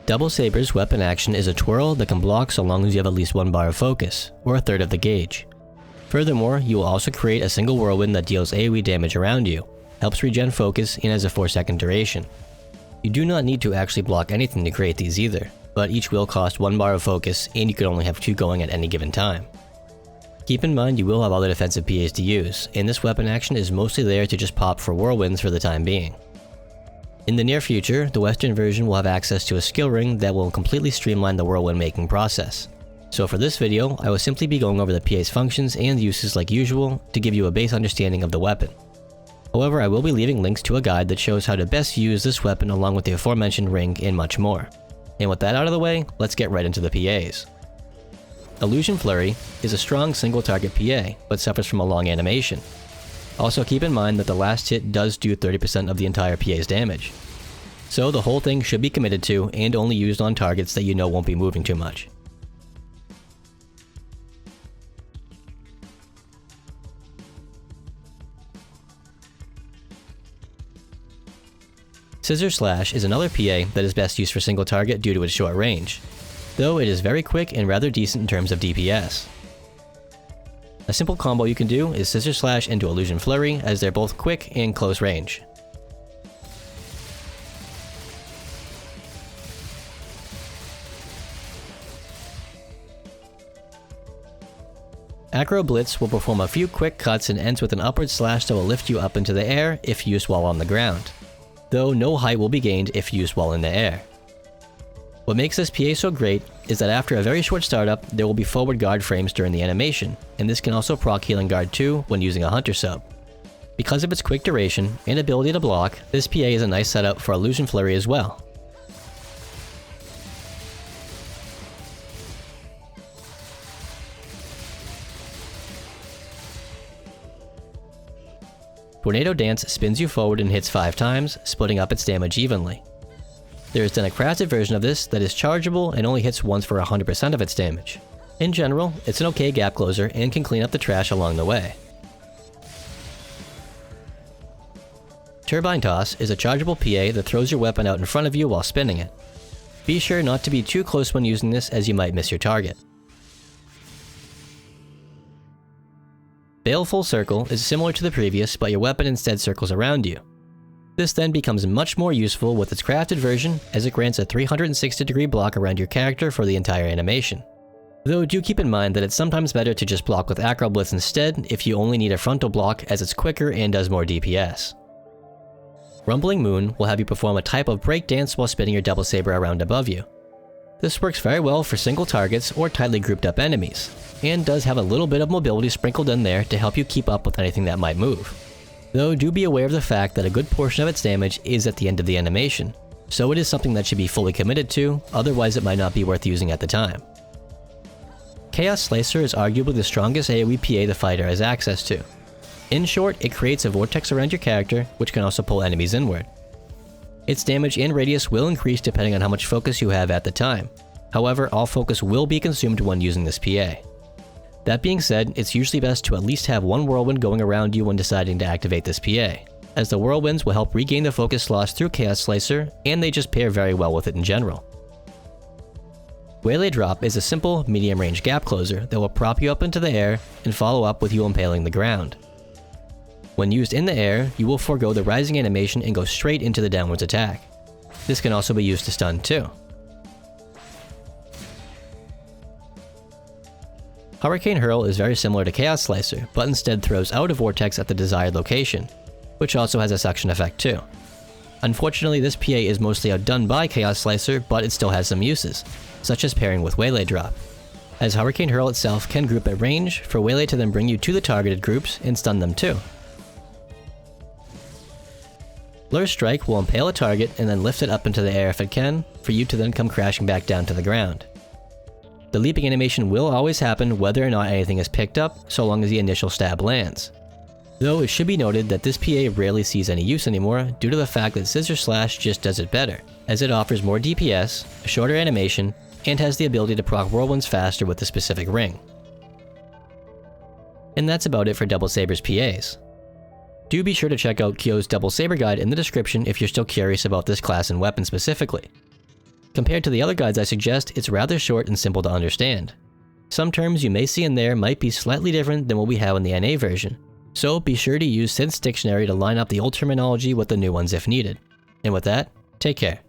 Double Saber's weapon action is a twirl that can block so long as you have at least 1 bar of focus, or a third of the gauge. Furthermore, you will also create a single whirlwind that deals AoE damage around you, helps regen focus, and has a 4-second duration. You do not need to actually block anything to create these either, but each will cost 1 bar of focus and you can only have 2 going at any given time. Keep in mind you will have other defensive PAs to use, and this weapon action is mostly there to just pop for whirlwinds for the time being. In the near future, the Western version will have access to a skill ring that will completely streamline the whirlwind making process. So for this video, I will simply be going over the PA's functions and uses like usual to give you a base understanding of the weapon. However, I will be leaving links to a guide that shows how to best use this weapon along with the aforementioned ring and much more. And with that out of the way, let's get right into the PAs. Illusion Flurry is a strong single target PA, but suffers from a long animation. Also keep in mind that the last hit does do 30% of the entire PA's damage. So the whole thing should be committed to and only used on targets that you know won't be moving too much. Scissor Slash is another PA that is best used for single target due to its short range, though it is very quick and rather decent in terms of DPS. A simple combo you can do is Scissor Slash into Illusion Flurry, as they're both quick and close range. Acroblitz will perform a few quick cuts and ends with an upward slash that will lift you up into the air if used while on the ground, though no height will be gained if used while in the air. What makes this PA so great is that after a very short startup, there will be forward guard frames during the animation, and this can also proc healing guard too when using a hunter sub. Because of its quick duration and ability to block, this PA is a nice setup for Illusion Flurry as well. Tornado Dance spins you forward and hits 5 times, splitting up its damage evenly. There is then a crafted version of this that is chargeable and only hits once for 100% of its damage. In general, it's an okay gap closer and can clean up the trash along the way. Turbine Toss is a chargeable PA that throws your weapon out in front of you while spinning it. Be sure not to be too close when using this, as you might miss your target. Baleful Circle is similar to the previous, but your weapon instead circles around you. This then becomes much more useful with its crafted version, as it grants a 360-degree block around your character for the entire animation. Though do keep in mind that it's sometimes better to just block with Acroblitz instead if you only need a frontal block, as it's quicker and does more DPS. Rumbling Moon will have you perform a type of breakdance while spinning your Double Saber around above you. This works very well for single targets or tightly grouped up enemies, and does have a little bit of mobility sprinkled in there to help you keep up with anything that might move. Though do be aware of the fact that a good portion of its damage is at the end of the animation, so it is something that should be fully committed to, otherwise it might not be worth using at the time. Chaos Slicer is arguably the strongest AoE PA the fighter has access to. In short, it creates a vortex around your character, which can also pull enemies inward. Its damage and radius will increase depending on how much focus you have at the time. However, all focus will be consumed when using this PA. That being said, it's usually best to at least have one whirlwind going around you when deciding to activate this PA, as the whirlwinds will help regain the focus lost through Chaos Slicer, and they just pair very well with it in general. Waylay Drop is a simple, medium-range gap closer that will prop you up into the air and follow up with you impaling the ground. When used in the air, you will forego the rising animation and go straight into the downwards attack. This can also be used to stun too. Hurricane Hurl is very similar to Chaos Slicer, but instead throws out a vortex at the desired location, which also has a suction effect too. Unfortunately, this PA is mostly outdone by Chaos Slicer, but it still has some uses, such as pairing with Waylay Drop, as Hurricane Hurl itself can group at range for Waylay to then bring you to the targeted groups and stun them too. Blur Strike will impale a target and then lift it up into the air if it can, for you to then come crashing back down to the ground. The leaping animation will always happen whether or not anything is picked up, so long as the initial stab lands. Though it should be noted that this PA rarely sees any use anymore due to the fact that Scissor Slash just does it better, as it offers more DPS, a shorter animation, and has the ability to proc whirlwinds faster with the specific ring. And that's about it for Double Saber's PAs. Do be sure to check out Kyo's Double Saber guide in the description if you're still curious about this class and weapon specifically. Compared to the other guides I suggest, it's rather short and simple to understand. Some terms you may see in there might be slightly different than what we have in the NA version, so be sure to use Synth's dictionary to line up the old terminology with the new ones if needed. And with that, take care.